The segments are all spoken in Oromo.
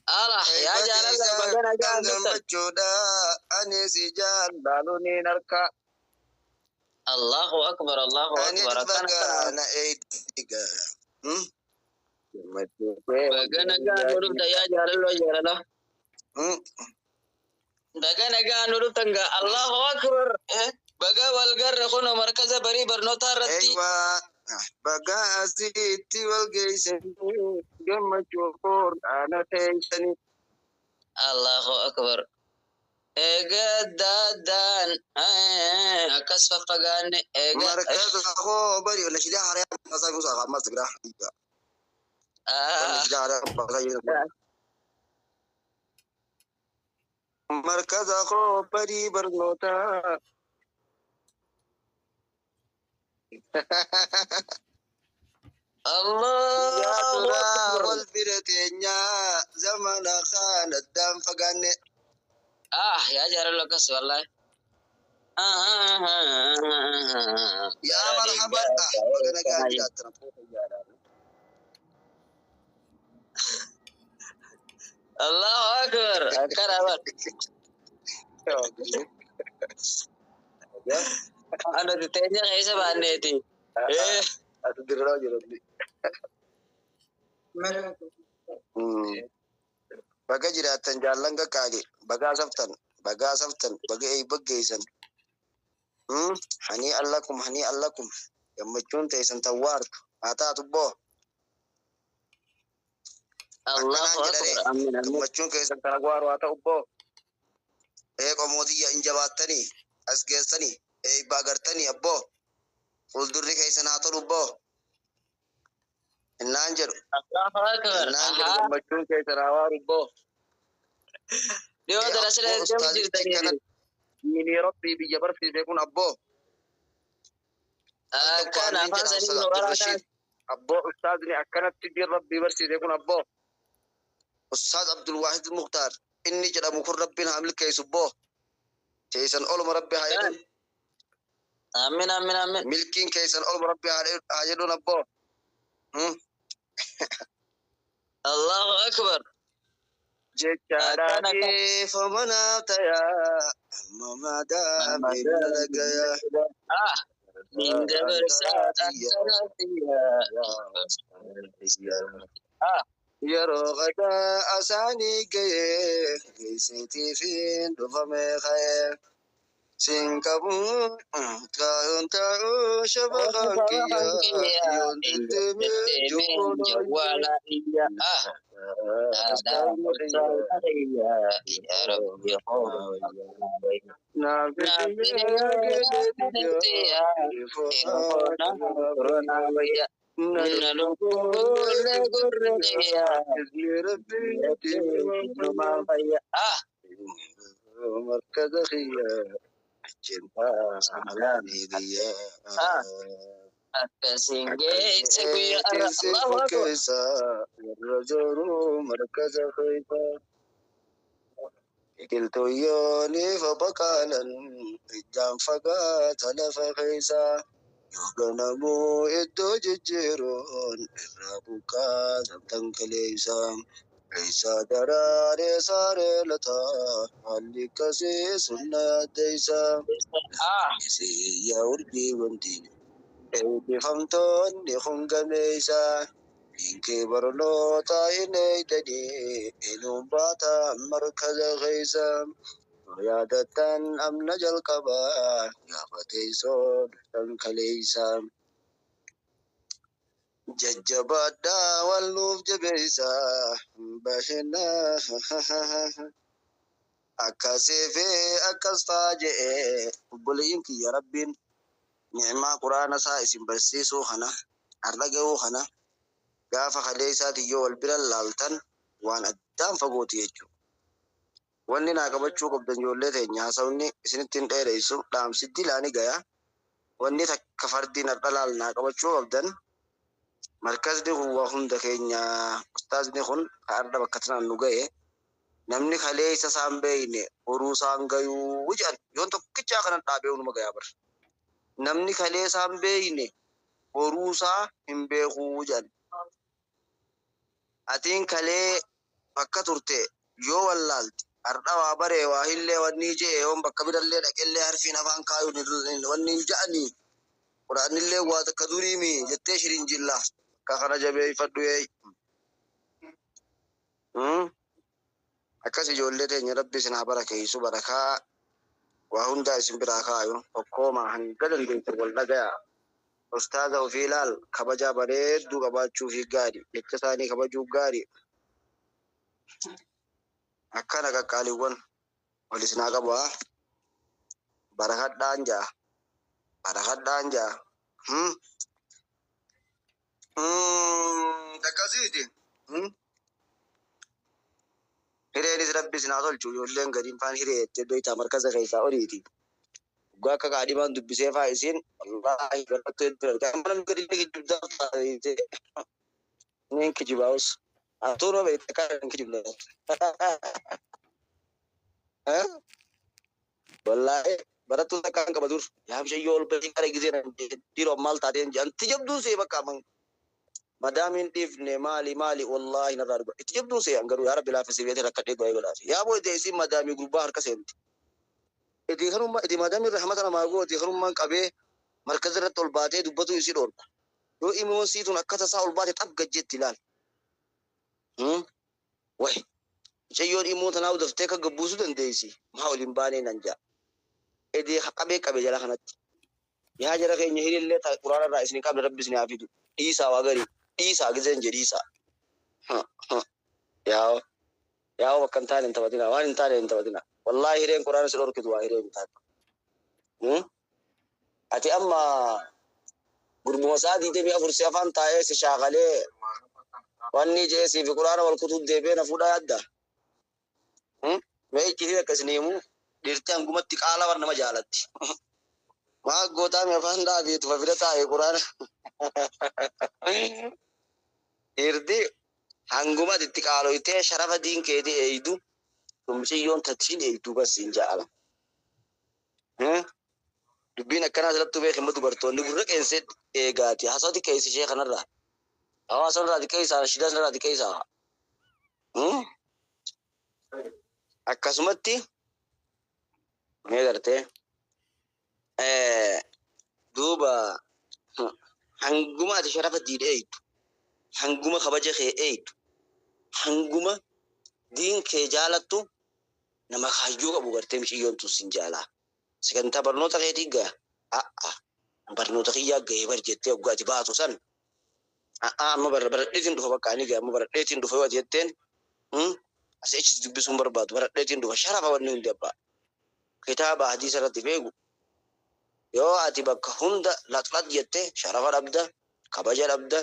Allah ya jalan bagana jangan macuda ani si jalbaluni narka. Allahu akbar bagana tiga. Bagana jangan ya jalan lo jalan. Bagana jangan tangga Allahu akbar. Baga walgar kono markaza bari barnota ratti. Baga asiti walgation gamma chokor ana tension. Allahu akbar. Ega dadan akas papagane ega markaza ko bari wala shida hare masa musa mas gra. Markaza ko bari barnota. Allah والبرتينيا زمن خان الدم فقاني يا جار لكس والله يا مرحبا بقنا قاعد الله اكبر كرامات انا تتنيا كيف بانيتي أتدرى جربني. Baga jiraatan jaallan qaqqaale baga saftan baga ay baggeysan hani allakum gammachuun teessan tawwaartu haa taatu boo Allahu akbar gammachuun keessan tawwaaru haa ta'u boo qomootiyya injabaattanii as geessanii baagartanii abboo fuuldurri keessan haa tolu boo Nanjero. Nanjero macam ke terawar bo. Dia adalah selesai jam cerita ini Robbi bijabar sih pun abbo. Akan apa sih orang abbo Ustaz ini akan tidur Robbi bersih pun abbo. Ustaz Abdul Wahid Mukhtar ini jadi mukhur Rabbin hamil kayak subbo. Jaisan Allah Rabbi hayadun. Amin. Milking kaisan Allah Rabbi hayadun abbo. Allahu akbar. Jechara ke famana taya mamada bilagaya. Ninja bersatiya. Yaro gada asani gaye gaiseti fin dufame khaye. Singkabu kayun shabakan kiya yon diteme jawala iya ada ya Rabbi cinta alami dia singge seguya Allahu akbar rajulu markaz khayfa kilto yoni fabakanan jam faga talafa khaisa yoganamu itu jijirun rabuka tentang kalisa Isa darare sare lata alikasi sunna deisa isi ya urbi wanti di famton di hungamesa inke barlo ta ine tadi ilumbata markaza ghaisa ya datan am najal kaba ya fataiso dan kaleisa jajjabada walluf jabeisa bahina akasife akasfaje buliyin ki ya rabbin ni'ma qur'ana sa isim barsiisu hana ardagau hana gafa khaleisa tiyo wal bilal laltan wan addam fagooti jechu wanni na qabachuu qabdan jolle teenya sawni isinittin dheereysu dhaamsitti laani gaya wanni takka fardin ardalal na qabachuu qabdan markazni huwa hunda keenya ustaazni kun arda bakkatna nugaye namni khaleisa sambeeyne horuu saangayu wujan yon tokkicha kana dhaabe unuma gaya bar namni khalee sambeeyne horuu saa himbeeku wujan atiin kalee bakka turte yoo wallaalti ardha waa baree waa hillee wanni jee yoon bakka birallee dhaqellee harfiin afaan kaayuun wanni ja'anii quraanillee waa takka duriimi jettee shirin jilla akka kana jabeeffadhu akkas ijoollee teenya rabbi isin haa barakeessu barakaa waa hundaa isin biraa kaayu tokkooma hanga dandeessu wal dhagayaa ustaaza ofii ilaal kabajaa bareedduu qabaachuu fi gaarii jecha isaanii kabajuu gaarii akkana qaqqaaliiwwan wal isinaa qabu barakadhaan jaa akkasiiti hireenis rabbi isin haa tolchu ijoolleen gadiin faan hiree jettee beektaa markaza keessaa oliiti gua akka qaadhimaan dubbisee faa isin wallaahi garattuu hedduu argaa mana gadi kijibdaa taate niin kijibaa'us atuunoo beekta kan kijibdaa wallaahi barattuu takkaan qaba dur yaabshayyoo ol bahii qara gisee dhiiroo maal taateen jedhanti jabduu see bakka madaamiin dhiifne maali wallaahi narraa dhuga itti jabduu see angaruu yaa rabbi laafisii beete rakkadhee du'aa godhaaf yaa boo isin madaamii gurbaa harka seenti itti madaamiin rahmata namaa gooti kanummaan qabee markaza irratti ol baatee dubbatu isi dhorku yoo imoon siituun akka tasaa ol baate xab gajjeetti ilaal wahi mucayyoon immoo tanaa daftee kan gabbuusuu dandeessi maa ol hin baanee nan jaa edii qabee jala kanatti yaa jara keenya hiriillee quraana irraa isin qabne rabbi isin haa fidu dhiisaa waa garii dhiisaa giseen jedhiisaa yaa bakka hin taane hin taphatina waan hin taane hin taphatina wallaahi hireen quraana si dhorkitu waa hireen hin taatu ati amma gurbuma isaa 24 si afaan taa'ee si shaakalee wanni jee siifi quraana wal kutuut deebee na fuudhaa yaadda mee itti akkasini himu dhirti hangumatti qaala war nama jaalatti maa gootaa mee afaan dhaabeetu fafida taa'ee quraana dhirti hangumatti itti qaaloytee sharafa diin keetii eeydu mucayyoon tatiin eeydu bas hin jaala dubbiin akkanaa asirratti beekama dubartoonni gurra qeensee eegaati haasawati qeessi ishee kanarraa hawaasan irraa xiqqeessaa shidas irraa xiqqeessaa akkasumatti mee gartee duuba hanguma ati sharafa diin eeydu hanguma kabaja kee eeydu hanguma diin kee jaalattu nama kaayyoo qabu gartee mucayyoon tun sin jaalaa sagantaa barnoota keetii gaa barnoota kiyyaa gahee bar jettee waggaati baatu san amma baradheetiin dhufa bakka ani gaa amma baradheetiin dhufa yoo ati jetteen asii achis dubbisuun barbaadu baradheetiin dhufa sharafa wanni hundi abbaa kitaaba hadiisa irratti beeku yoo ati bakka hunda laxlax jettee sharafa dhabda kabaja dhabda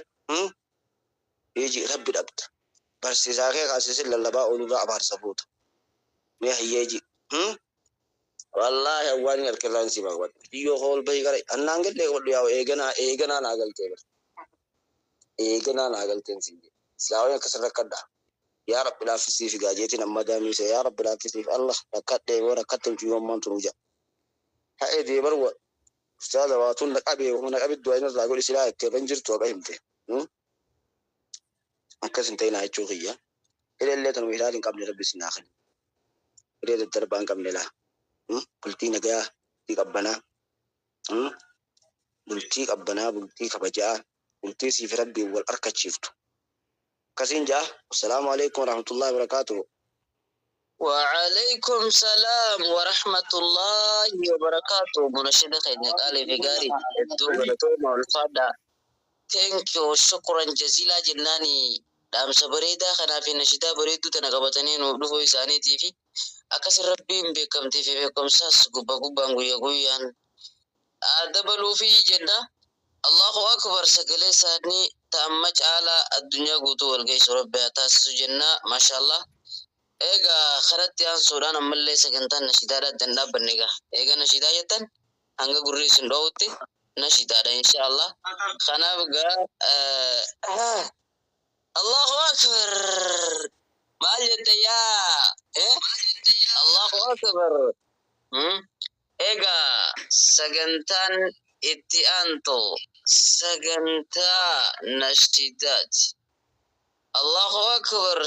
hiji rabbi dhabda barsiisaa kee kaasisin lallabaa oolurraa abaarsa fuuta mee hayyeeji wallahi awwani alkiran si bagwat iyo hol bay gare annangelle wadu yaw egana na galte na galte sin islawiya kasar kadda ya rabbi la fisi fi gajeti na madami sai ya rabbi la fisi Allah rakadde wora katin fi yomman tunuja ha ede barwa ustaza watun da qabe na qabe duwa ina zago isla te banjirto ga himte akasin tayna acho khiya ile tan wiladin qabli rabbi sinakhil ile darban qabli la bultii nagaa bultii qabbanaa bultii kabajaa bultii siif rabbii wal arkachiiftu kasiin jaa assalaamu alaykum warahmatullahi wabarakatuh وعليكم السلام ورحمة الله وبركاته مناشدة خيرنا قال في قاري الدوبة والفادة thank you شكرا جزيلا جناني دام سبريدا خنا في نشيدا بريدو تنقبتني نودفو إساني تيفي akasir rabbiin beekamtii fi beekumsaas gubbaan guyyaa guyyaan dabaluu fi jenna Allahu akbar sagalee isaanii ta'amma caalaa addunyaa guutuu walgeessu rabbi haa taasisu jenna maashaallah eegaa karatti aansuudhaan ammallee sagantaan nashiidaadhaa addan dhaabbanne egaa eega nashiidaa jettan hanga gurri isin dhoowutti nashiidaadha inshaallah kanaaf gaa Allahu akbar maal jette yaa Allahu akbar ega sagantaan itti aantu sagantaa nashiidaati Allahu أكبر.